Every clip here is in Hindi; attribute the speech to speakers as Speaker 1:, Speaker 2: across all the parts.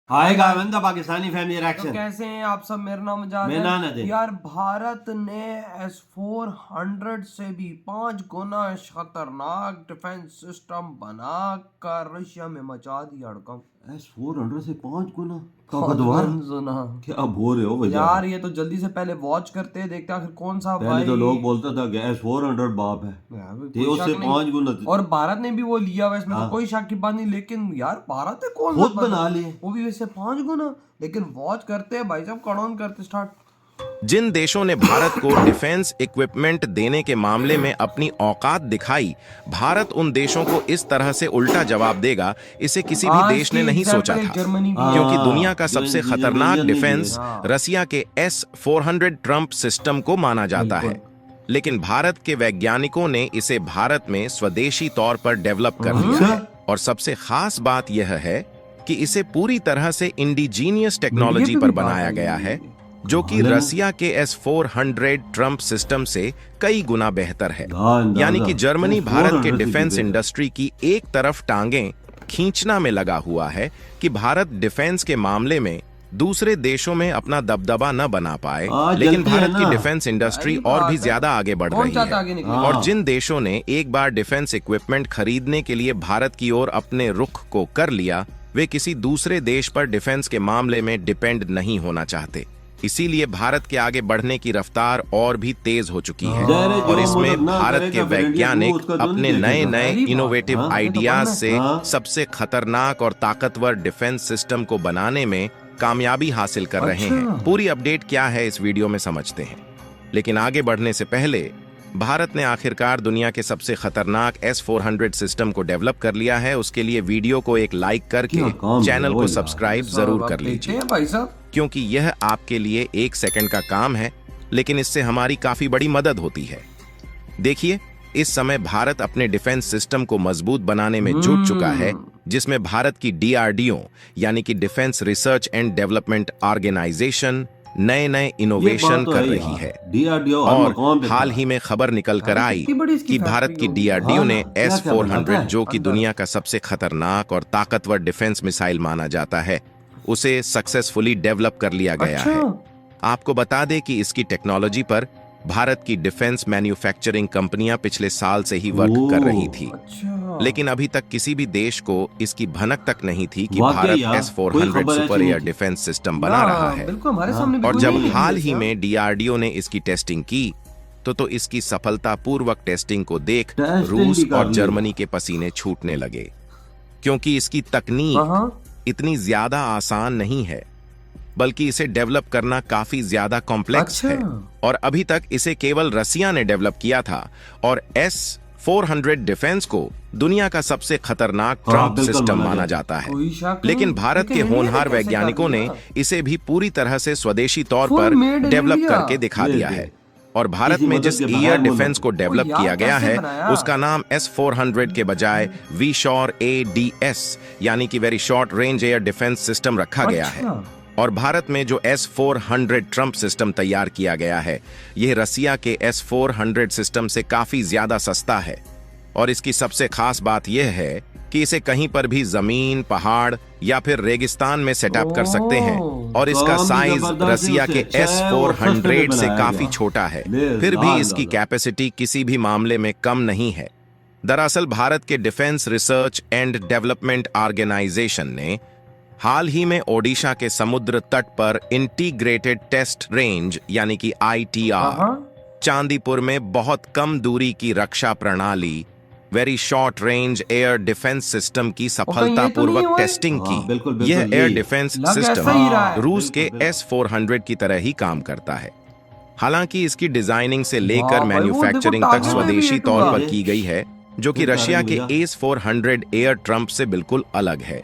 Speaker 1: Hi guys the Pakistani family
Speaker 2: तो
Speaker 1: रिएक्शन।
Speaker 2: कैसे हैं आप सब। मेरा नाम जाद
Speaker 1: मैं नाना दे।
Speaker 2: है यार। भारत ने S-400 से भी 5 गुना खतरनाक डिफेंस सिस्टम बनाकर रशिया में मचा दिया हड़कंप।
Speaker 1: S-400 से 5 गुना ताकतवर।
Speaker 2: सुना
Speaker 1: क्या बोल रहे हो भैया?
Speaker 2: यार ये तो जल्दी से पहले वॉच करते हैं, देखते हैं आखिर कौन सा
Speaker 1: पहले
Speaker 2: भाई।
Speaker 1: तो लोग बोलता था कि S-400 बाप है,
Speaker 2: यार
Speaker 1: ते
Speaker 2: कोई
Speaker 1: उससे
Speaker 2: शक नहीं।
Speaker 1: 5 गुना
Speaker 2: और भारत ने भी वो लिया हुआ, इसमें तो
Speaker 1: हाँ।
Speaker 2: कोई शक की बात नहीं। लेकिन यार भारत ने कौन
Speaker 1: खुद
Speaker 2: सा
Speaker 1: बना लिए।
Speaker 2: वो भी वैसे 5 गुना। लेकिन वॉच करते हैं भाई साहब, कौन करते स्टार्ट।
Speaker 3: जिन देशों ने भारत को डिफेंस इक्विपमेंट देने के मामले में अपनी औकात दिखाई, भारत उन देशों को इस तरह से उल्टा जवाब देगा, इसे किसी भी देश ने नहीं सोचा था।
Speaker 2: जर्मनी भी
Speaker 3: क्योंकि दुनिया का सबसे
Speaker 1: जो
Speaker 3: खतरनाक
Speaker 1: इंजीनियर
Speaker 3: डिफेंस
Speaker 2: हाँ।
Speaker 3: रसिया के S-400 ट्रम्प सिस्टम को माना जाता है। लेकिन भारत के वैज्ञानिकों ने इसे भारत में स्वदेशी तौर पर डेवलप कर लिया है। और सबसे खास बात यह है कि इसे पूरी तरह से इंडिजीनियस टेक्नोलॉजी पर बनाया गया है, जो कि रसिया के S-400 ट्रम्प सिस्टम से कई गुना बेहतर है। यानी कि जर्मनी भारत के डिफेंस इंडस्ट्री की एक तरफ टांगें खींचना में लगा हुआ है कि भारत डिफेंस के मामले में दूसरे देशों में अपना दबदबा न बना पाए, लेकिन भारत की डिफेंस इंडस्ट्री और भी ज्यादा आगे बढ़ रही है। और जिन देशों ने एक बार डिफेंस इक्विपमेंट खरीदने के लिए भारत की ओर अपने रुख को कर लिया, वे किसी दूसरे देश पर डिफेंस के मामले में डिपेंड नहीं होना चाहते। इसीलिए भारत के आगे बढ़ने की रफ्तार और भी तेज हो चुकी है। और इसमें भारत के वैज्ञानिक अपने नए नए इनोवेटिव आइडियाज से सबसे खतरनाक और ताकतवर डिफेंस सिस्टम को बनाने में कामयाबी हासिल कर रहे हैं। पूरी अपडेट क्या है इस वीडियो में समझते हैं। लेकिन आगे बढ़ने से पहले, भारत ने आखिरकार दुनिया के सबसे खतरनाक S-400 सिस्टम को डेवलप कर लिया है। उसके लिए वीडियो को एक लाइक करके चैनल को सब्सक्राइब जरूर कर लीजिए,
Speaker 2: भाई साहब,
Speaker 3: क्योंकि यह आपके लिए 1 सेकंड का काम है, लेकिन इससे हमारी काफी बड़ी मदद होती है। देखिए, इस समय भारत अपने डिफेंस सिस्टम को मजबूत बनाने में जुट चुका है, जिसमें भारत की DRDO यानी कि defence research and development organisation नए नए इनोवेशन कर रही है। और हाल ही में खबर निकल कर आई कि भारत की DRDO ने S-400, जो कि दुनिया का सबसे खतरनाक और ताकतवर डिफेंस मिसाइल माना जाता है, उसे सक्सेसफुली डेवलप कर लिया गया है। आपको बता दें कि इसकी टेक्नोलॉजी पर भारत की डिफेंस मैन्युफैक्चरिंग कंपनियां पिछले साल से ही वर्क कर रही थी। लेकिन अभी तक किसी भी देश को इसकी भनक तक नहीं थी कि Bharat S-400 super air defence system बना रहा है। और जब हाल ही में DRDO ने इसकी टेस्टिंग की, तो इसकी सफलतापूर्वक टेस्टिंग को देख रूस और जर्मनी के पसीने छूटने लगे, क्योंकि इसकी तकनीक इतनी ज्यादा आसान नहीं है, बल्कि इसे डेवलप करना काफी ज्यादा कॉम्प्लेक्स है। और अभी तक इसे केवल रसिया ने डेवलप किया था। और S-400 डिफेंस को दुनिया का सबसे खतरनाक ट्रम्प सिस्टम माना जाता है। लेकिन भारत के होनहार वैज्ञानिकों ने इसे भी पूरी तरह से स्वदेशी तौर पर डेवलप करके दिखा दिया है। और भारत में जिस एयर डिफेंस को डेवलप किया गया है, उसका नाम S-400 के बजाय VSHOR ADS यानी कि very short range air defence system रखा गया है। और भारत में जो S-400 ट्रम्प सिस्टम तैयार किया गया है, यह रसिया के S-400 सिस्टम से काफी ज्यादा सस्ता है। और इसकी सबसे खास बात यह है कि इसे कहीं पर भी जमीन, पहाड़ या फिर रेगिस्तान में सेटअप कर सकते हैं। और इसका साइज रसिया के S-400 से काफी छोटा है, फिर भी इसकी कैपेसिटी किसी भी मामले में कम नहीं है। दरअसल भारत के defence research and development organisation ने हाल ही में ओडिशा के समुद्र तट पर इंटीग्रेटेड टेस्ट रेंज यानी कि ITR चांदीपुर में बहुत कम दूरी की रक्षा प्रणाली very short range air defence system की सफलतापूर्वक टेस्टिंग की। यह एयर डिफेंस सिस्टम रूस के S-400 की तरह ही काम करता है। हालांकि इसकी डिजाइनिंग से लेकर मैन्युफैक्चरिंग तक स्वदेशी तौर पर की गई है, जो कि रशिया के S-400 एयर ट्रम्प से बिल्कुल अलग है।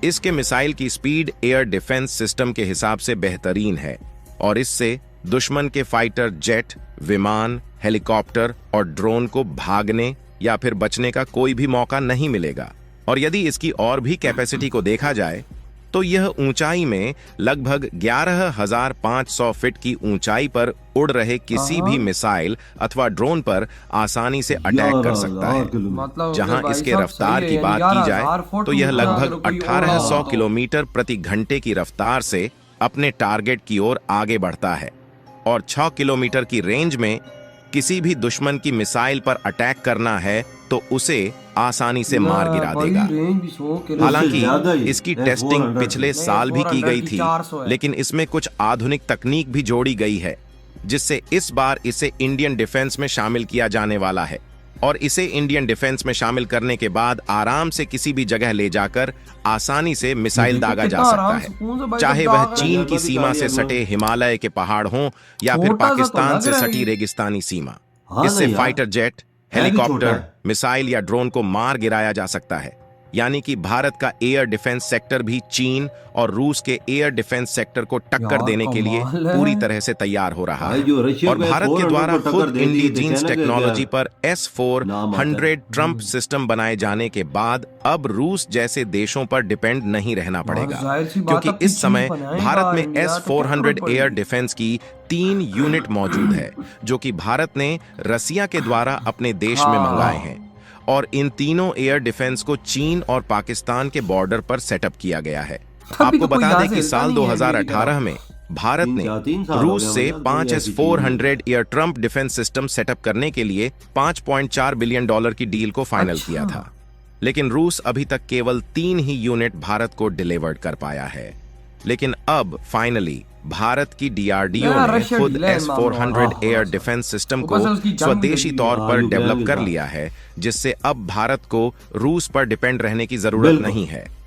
Speaker 3: इसके मिसाइल की स्पीड एयर डिफेंस सिस्टम के हिसाब से बेहतरीन है, और इससे दुश्मन के फाइटर जेट, विमान, हेलीकॉप्टर और ड्रोन को भागने या फिर बचने का कोई भी मौका नहीं मिलेगा। और यदि इसकी और भी कैपेसिटी को देखा जाए, तो यह ऊंचाई में लगभग 11,500 फीट की ऊंचाई पर उड़ रहे किसी भी मिसाइल अथवा ड्रोन पर आसानी से अटैक कर सकता है।
Speaker 2: मतलब
Speaker 3: जहां
Speaker 2: भाई
Speaker 3: इसके
Speaker 2: साहब
Speaker 3: रफ्तार
Speaker 2: सही
Speaker 3: की
Speaker 2: है,
Speaker 3: बात की जाए
Speaker 2: 11,000 फुट
Speaker 3: तो यह
Speaker 2: ऊंचा अगर
Speaker 3: लगभग
Speaker 2: कोई उड़ रहा
Speaker 3: 1800
Speaker 2: हो तो।
Speaker 3: किलोमीटर प्रति घंटे की रफ्तार से अपने टारगेट की ओर आगे बढ़ता है और 6 किलोमीटर की रेंज में किसी भी दुश्मन की मिसाइल पर अटैक करना है तो उसे आसानी से मार गिरा
Speaker 2: भाई
Speaker 3: देगा।
Speaker 2: रेंज भी 100 किलोमीटर
Speaker 3: हालांकि
Speaker 1: ज्यादा ही,
Speaker 3: इसकी
Speaker 1: S400
Speaker 3: टेस्टिंग पिछले
Speaker 2: नहीं,
Speaker 3: साल भी की
Speaker 2: 400
Speaker 3: गई
Speaker 2: की
Speaker 3: थी,
Speaker 2: 400 है।
Speaker 3: लेकिन इसमें कुछ आधुनिक तकनीक भी जोड़ी गई है जिससे इस बार इसे इंडियन डिफेंस में शामिल किया जाने वाला है और इसे इंडियन डिफेंस में शामिल करने के बाद आराम से किसी भी जगह ले जाकर आसानी से मिसाइल दागा जा
Speaker 2: कितना
Speaker 3: सकता
Speaker 2: आराम
Speaker 3: है,
Speaker 2: से कौन सा भाई
Speaker 3: चाहे
Speaker 2: साहब
Speaker 3: वह
Speaker 2: दाग रहा है?
Speaker 3: चीन की
Speaker 1: है।
Speaker 3: सीमा से सटे हिमालय के पहाड़ हों या फिर
Speaker 2: छोटा सा तो
Speaker 3: पाकिस्तान
Speaker 2: लग
Speaker 3: से
Speaker 2: रहा है
Speaker 3: सटी
Speaker 2: ये।
Speaker 3: रेगिस्तानी सीमा।
Speaker 1: हाँ
Speaker 3: इससे
Speaker 1: नहीं यार,
Speaker 3: फाइटर जेट,
Speaker 1: है भी छोटा
Speaker 3: हेलीकॉप्टर,
Speaker 1: है।
Speaker 3: मिसाइल या ड्रोन को मार गिराया जा सकता है। यानी कि भारत का एयर डिफेंस सेक्टर भी चीन और रूस के एयर डिफेंस सेक्टर को टक्कर
Speaker 2: यार,
Speaker 3: देने के लिए
Speaker 2: कमाल है।
Speaker 3: पूरी तरह से तैयार हो रहा
Speaker 1: भाई, जो
Speaker 3: है।
Speaker 1: रशिया
Speaker 3: और
Speaker 1: को
Speaker 3: भारत के
Speaker 1: S400
Speaker 3: द्वारा
Speaker 1: को टक्कर
Speaker 3: खुद
Speaker 1: दे दी, तो
Speaker 3: इंडिजीन्स
Speaker 1: कहना क्या
Speaker 3: टेक्नोलॉजी
Speaker 1: क्या
Speaker 3: पर
Speaker 1: नाम आता है।
Speaker 3: S-400 ट्रम्प सिस्टम बनाए जाने के बाद अब रूस जैसे देशों पर डिपेंड नहीं रहना पड़ेगा,
Speaker 2: जाहिर सी बात,
Speaker 3: क्योंकि
Speaker 2: अब
Speaker 3: इस
Speaker 2: चीन
Speaker 3: समय
Speaker 2: बनाएगा
Speaker 3: भारत में
Speaker 2: इंडिया, तो क्या
Speaker 3: S-400
Speaker 2: जरूरत
Speaker 3: एयर
Speaker 2: पड़ेगी?
Speaker 3: डिफेंस की 3 यूनिट मौजूद है जो कि भारत ने रसिया के द्वारा अपने देश में
Speaker 2: हाँ।
Speaker 3: मंगाए हैं और इन तीनों एयर डिफेंस को चीन और पाकिस्तान के बॉर्डर पर सेटअप किया गया है।
Speaker 2: तभी
Speaker 3: आपको
Speaker 2: तो कोई
Speaker 3: बता
Speaker 2: यहाँ
Speaker 3: दें
Speaker 2: से
Speaker 3: कि
Speaker 2: हिलता
Speaker 3: साल
Speaker 2: नहीं है
Speaker 3: 2018 में भारत ने
Speaker 1: 3 साल हो
Speaker 3: रूस
Speaker 1: गए
Speaker 3: से
Speaker 1: मतलब,
Speaker 3: 5
Speaker 1: कोई ऐसी
Speaker 3: S-400 air Trump defence system setup करने के लिए $5.4 बिलियन की डील को फाइनल
Speaker 2: अच्छा।
Speaker 3: किया था, लेकिन रूस अभी तक केवल 3 ही यूनिट भारत को डिलीवर्ड कर पाया है। लेकिन अब फाइनली भारत की डीआरडीओ
Speaker 2: यार,
Speaker 3: ने
Speaker 2: रशिया
Speaker 3: खुद
Speaker 2: ढीला है
Speaker 3: S-400
Speaker 2: मामला।
Speaker 3: एयर डिफेंस सिस्टम
Speaker 2: ऊपर
Speaker 3: को
Speaker 2: से उसकी जंग
Speaker 3: स्वदेशी
Speaker 2: भी
Speaker 3: तौर
Speaker 1: हाँ,
Speaker 3: पर
Speaker 1: यूक्रेन
Speaker 3: डेवलप
Speaker 1: के
Speaker 3: कर
Speaker 1: साथ।
Speaker 3: लिया है, जिससे अब भारत को रूस पर डिपेंड रहने की जरूरत
Speaker 1: बिल्कुल।
Speaker 3: नहीं है।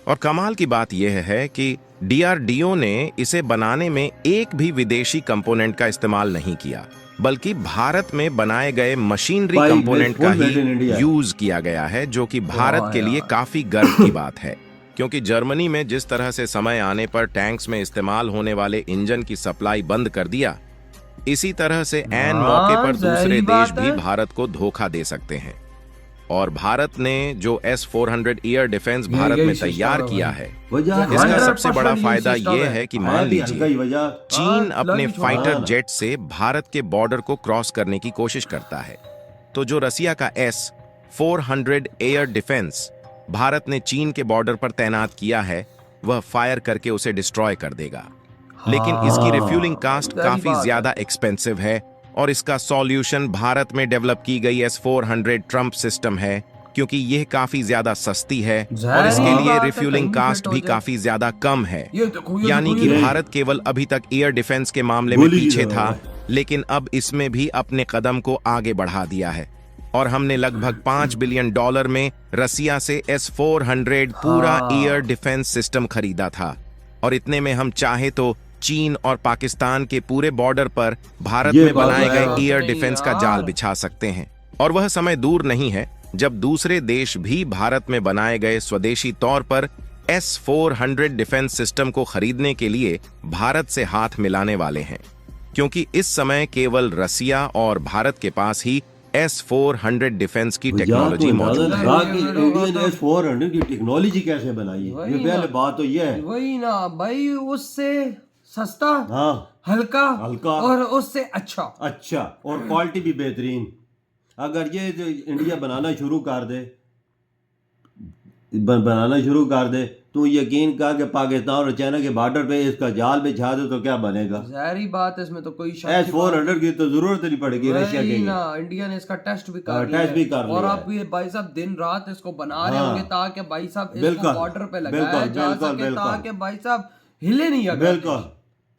Speaker 3: और कमाल की बात यह है कि डीआरडीओ ने इसे बनाने में एक भी विदेशी कंपोनेंट का इस्तेमाल नहीं किया, बल्कि भारत में बनाए गए मशीनरी
Speaker 1: भाई,
Speaker 3: कंपोनेंट का
Speaker 1: full made in
Speaker 3: he
Speaker 1: India है।
Speaker 3: यूज किया गया है, जो कि भारत के लिए काफी गर्व की बात है। क्योंकि जर्मनी में जिस तरह से समय आने पर टैंक्स में इस्तेमाल होने वाले इंजन की सप्लाई बंद कर दिया, इसी तरह से ऐन मौके पर दूसरे
Speaker 2: सही
Speaker 3: देश
Speaker 2: बात
Speaker 3: भी
Speaker 2: है।
Speaker 3: भारत को धोखा दे सकते हैं। और भारत ने जो S-400 एयर डिफेंस भारत
Speaker 2: यही
Speaker 3: में
Speaker 2: सिस्टम
Speaker 3: तैयार
Speaker 2: है
Speaker 3: किया
Speaker 2: भाई।
Speaker 3: है,
Speaker 1: वजह
Speaker 3: इसका
Speaker 2: 100%
Speaker 3: सबसे बड़ा
Speaker 2: ये
Speaker 3: फायदा
Speaker 2: सिस्टम
Speaker 3: यह
Speaker 2: है।
Speaker 3: है कि
Speaker 1: है
Speaker 3: मान
Speaker 1: भी हल्का
Speaker 3: लीजिए
Speaker 1: ही वजह।
Speaker 3: चीन
Speaker 2: हाँ,
Speaker 3: अपने
Speaker 2: लग भी
Speaker 3: फाइटर
Speaker 1: छोड़ा।
Speaker 3: जेट से भारत के बॉर्डर को क्रॉस करने की कोशिश करता है, तो जो रसिया का S-400 एयर डिफेंस भारत ने चीन के बॉर्डर पर तैनात किया है, वह फायर करके उसे डिस्ट्रॉय कर देगा। लेकिन इसकी रिफ्यूलिंग कास्ट
Speaker 2: सही
Speaker 3: काफी
Speaker 2: बात है।
Speaker 3: ज्यादा एक्सपेंसिव है और इसका सॉल्यूशन भारत में डेवलप की गई S-400 ट्रम्प सिस्टम है, क्योंकि यह काफी ज्यादा सस्ती है और
Speaker 2: जाहिर
Speaker 3: इसके
Speaker 2: सी
Speaker 3: लिए
Speaker 2: बात है,
Speaker 3: रिफ्यूलिंग
Speaker 2: कहीं भी
Speaker 3: कास्ट
Speaker 2: फिट हो
Speaker 3: भी
Speaker 2: जाए।
Speaker 3: काफी ज्यादा कम है।
Speaker 2: ये देखो, ये
Speaker 3: यानी
Speaker 2: देखो,
Speaker 3: कि
Speaker 2: ये
Speaker 3: भारत केवल अभी तक एयर डिफेंस के मामले में
Speaker 1: गोली की
Speaker 3: पीछे
Speaker 1: तरह
Speaker 3: था,
Speaker 1: है।
Speaker 3: लेकिन अब इसमें भी अपने कदम को आगे बढ़ा दिया है और हमने लगभग $5 बिलियन में रसिया से S-400 पूरा
Speaker 2: हाँ।
Speaker 3: एयर डिफेंस सिस्टम खरीदा था। और इतने में हम चाहे तो चीन और पाकिस्तान के पूरे बॉर्डर पर भारत
Speaker 1: ये
Speaker 3: में
Speaker 1: बात
Speaker 3: बनाए
Speaker 1: तो
Speaker 3: गए
Speaker 1: है।
Speaker 3: एयर
Speaker 2: नहीं
Speaker 3: डिफेंस का
Speaker 2: यार।
Speaker 3: जाल बिछा सकते हैं। और वह समय दूर नहीं है जब दूसरे देश भी भारत में बनाए गए स्वदेशी तौर पर S-400 डिफेंस सिस्टम को खरीदने के लिए भारत से हाथ मिलाने वाले हैं, क्योंकि इस समय केवल रसिया और भारत के पास ही S-400 डिफेंस की टेक्नोलॉजी मौजूद है।
Speaker 1: इंडियन S-400 की टेक्नोलॉजी कैसे बनाई है,
Speaker 2: वही
Speaker 1: ये पहले
Speaker 2: ना।
Speaker 1: बात तो ये है।
Speaker 2: वही ना भाई, उससे सस्ता,
Speaker 1: हाँ,
Speaker 2: हल्का
Speaker 1: हल्का।
Speaker 2: और उससे अच्छा।
Speaker 1: अच्छा, और क्वालिटी भी बेहतरीन। अगर ये जो इंडिया बनाना शुरू कर दे तो यकीन कर कि पाकिस्तान और चाइना के बॉर्डर पे इसका जाल बिछा दे तो क्या बनेगा।
Speaker 2: जाहिर बात है, इसमें तो कोई शक की बात
Speaker 1: S-400 की तो जरूरत नहीं पड़ेगी रशिया के
Speaker 2: वही
Speaker 1: लिए।
Speaker 2: ना, इंडिया ने इसका टेस्ट भी
Speaker 1: हाँ,
Speaker 2: कर लिया
Speaker 1: टेस्ट
Speaker 2: है।
Speaker 1: भी कर
Speaker 2: और
Speaker 1: लिया
Speaker 2: अब ये भाई साहब दिन रात इसको बना रहे
Speaker 1: हाँ।
Speaker 2: होंगे ताकि भाई साहब इसको
Speaker 1: बिल्कुल,
Speaker 2: बॉर्डर पे लगाया
Speaker 1: बिल्कुल,
Speaker 2: जा
Speaker 1: बिल्कुल,
Speaker 2: सके,
Speaker 1: बिल्कुल।
Speaker 2: ताकि भाई साहब हिले नहीं अगर।
Speaker 1: बिल्कुल,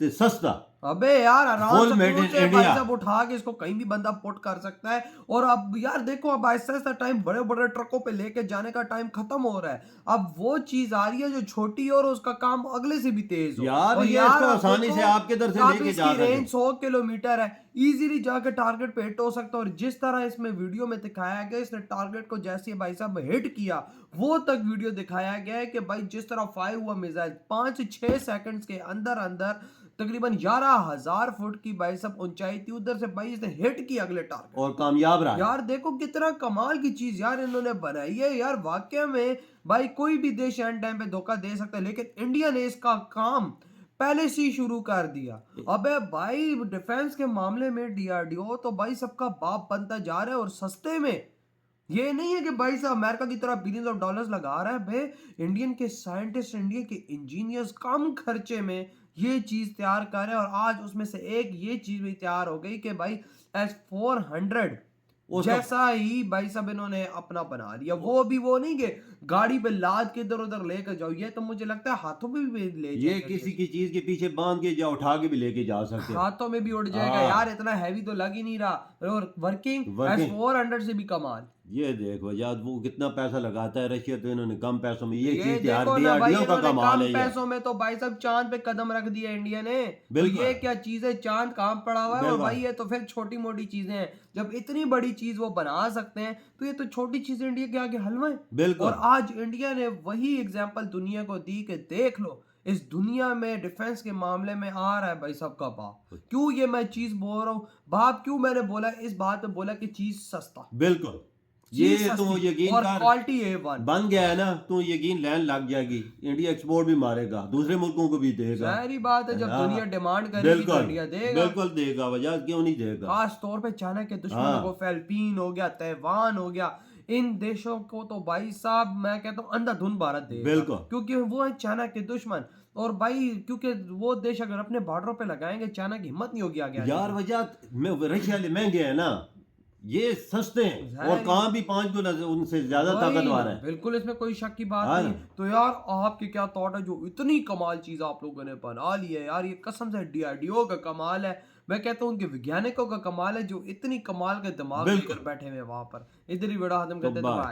Speaker 1: ते सस्ता।
Speaker 2: अबे यार, आराम
Speaker 1: Full
Speaker 2: से
Speaker 1: made in
Speaker 2: क्रूज से भाई
Speaker 1: India।
Speaker 2: साहब उठा के इसको कहीं भी बंदा पुट कर सकता है। और अब यार देखो, अब आहिस्ता आहिस्ता टाइम बड़े बड़े ट्रकों पे लेके जाने का टाइम खत्म हो रहा है। अब वो चीज आ रही है जो छोटी और उसका काम अगले से भी तेज हो।
Speaker 1: यार,
Speaker 2: और
Speaker 1: ये इसको
Speaker 2: अब
Speaker 1: आसानी
Speaker 2: देखो,
Speaker 1: से आपके इधर से
Speaker 2: काफी
Speaker 1: लेके
Speaker 2: इसकी
Speaker 1: जा सके।
Speaker 2: रेंज 100 किलोमीटर है, इजीली जाके टारगेट पे हिट हो सकता है। और जिस तरह इसमें वीडियो में दिखाया गया, इसने टारगेट को जैसे भाई साहब हिट किया, वो तक वीडियो दिखाया गया है कि भाई जिस तरह फायर हुआ मिसाइल 5-6 सेकंड्स के अंदर अंदर तकरीबन 11,000 फुट की भाई सब ऊंचाई थी, उधर से भाई इसने हिट की अगले टारगेट
Speaker 1: और कामयाब रहा।
Speaker 2: यार देखो कितना कमाल की चीज यार इन्होंने बनाई है यार, वाकई में भाई कोई भी देश एंड टाइम पे धोखा दे सकता है, लेकिन इंडिया ने इसका काम पहले से ही शुरू कर दिया। अबे भाई डिफेंस के मामले में डीआरडीओ तो भाई सबका बाप बनता जा रहा है, और सस्ते में। ये नहीं है कि भाई साहब अमेरिका की तरह बिलियंस ऑफ डॉलर्स लगा रहा है, भाई इंडियन के साइंटिस्ट, इंडिया के इंजीनियर्स कम खर्चे में ये चीज तैयार कर रहे हैं। और आज उसमें से एक ये चीज भी तैयार हो गई कि भाई S-400 जैसा ही भाई सब इन्होंने अपना बना लिया। वो भी वो नहीं कि गाड़ी पे लाद के इधर उधर लेकर जाओ, ये तो मुझे लगता है हाथों में भी ले
Speaker 1: ये
Speaker 2: जाएगा,
Speaker 1: किसी की चीज के पीछे बांध के या उठा के भी लेके जा सकते हैं।
Speaker 2: हाथों में भी उड़ जाएगा
Speaker 1: हाँ।
Speaker 2: यार, इतना हैवी तो लग ही नहीं रहा। और वर्किंग S-400 से भी कमाल।
Speaker 1: ये देखो यार वो कितना पैसा लगाता है रशिया, तो इन्होंने कम पैसों में ये चीज तैयार
Speaker 2: देखो ना भाई,
Speaker 1: डीआरडीओ का
Speaker 2: इन्होंने
Speaker 1: कमाल है
Speaker 2: कम
Speaker 1: ये।
Speaker 2: पैसों में तो भाई सब चांद पे कदम रख दिया इंडिया ने। तो
Speaker 1: बिल्कुल।
Speaker 2: ये क्या चीज है, चांद काम पड़ा हुआ है, और
Speaker 1: बिल्कुल।
Speaker 2: भाई ये तो फिर छोटी मोटी चीजें हैं। जब इतनी बड़ी चीज वो बना सकते हैं तो ये तो छोटी चीजें इंडिया के आगे हलवा है।
Speaker 1: बिल्कुल।
Speaker 2: और आज इंडिया ने वही एग्जाम्पल दुनिया को दी कि देख लो इस दुनिया में डिफेंस के मामले में आ रहा है भाई सबका बाप। क्यों ये मैं चीज बोल रहा हूँ बाप, क्यों मैंने बोला इस बात पे बोला कि चीज सस्ता,
Speaker 1: बिल्कुल। ये
Speaker 2: चीज
Speaker 1: तू
Speaker 2: सस्ती
Speaker 1: यकीन
Speaker 2: और
Speaker 1: कर,
Speaker 2: क्वालिटी A1
Speaker 1: बन गया है ना, तू यकीन लैन लग जाएगी। इंडिया एक्सपोर्ट भी मारेगा, दूसरे मुल्कों को भी देगा।
Speaker 2: सारी बात है, जब
Speaker 1: हाँ।
Speaker 2: दुनिया डिमांड करेगी तो
Speaker 1: बिल्कुल
Speaker 2: इंडिया देगा।
Speaker 1: बिल्कुल देगा, वजह क्यों नहीं देगा।
Speaker 2: खास तौर पे चाइना के दुश्मनों
Speaker 1: हाँ।
Speaker 2: को, फिलीपीन हो गया, ताइवान हो गया, इन देशों को तो भाई साहब मैं कहता हूँ अंधाधुंध भारत देगा।
Speaker 1: बिल्कुल।
Speaker 2: क्योंकि वो है चाइना के दुश्मन। और भाई क्योंकि वो देश अगर अपने बॉर्डरों पे लगाएंगे, चाइना की हिम्मत नहीं होगी आगे आने
Speaker 1: यार
Speaker 2: की।
Speaker 1: वजह रशिया महंगे है ना, ये सस्ते हैं और काम भी 5 गुना उनसे ज्यादा
Speaker 2: वही
Speaker 1: ताकतवर
Speaker 2: ना,
Speaker 1: है।
Speaker 2: बिल्कुल इसमें कोई शक की बात
Speaker 1: हाँ
Speaker 2: नहीं।
Speaker 1: ना।
Speaker 2: तो यार आपके क्या थॉट है, जो इतनी कमाल चीज आप लोगों ने बना ली है यार, ये कसम से डीआरडीओ का कमाल है। मैं कहता हूँ उनके वैज्ञानिकों का कमाल है, जो इतनी कमाल के दिमाग
Speaker 1: बिल्कुल।
Speaker 2: लेकर बैठे हुए हैं वहां पर। इधर ही बड़ा खत्म करते
Speaker 1: तो
Speaker 2: हैं।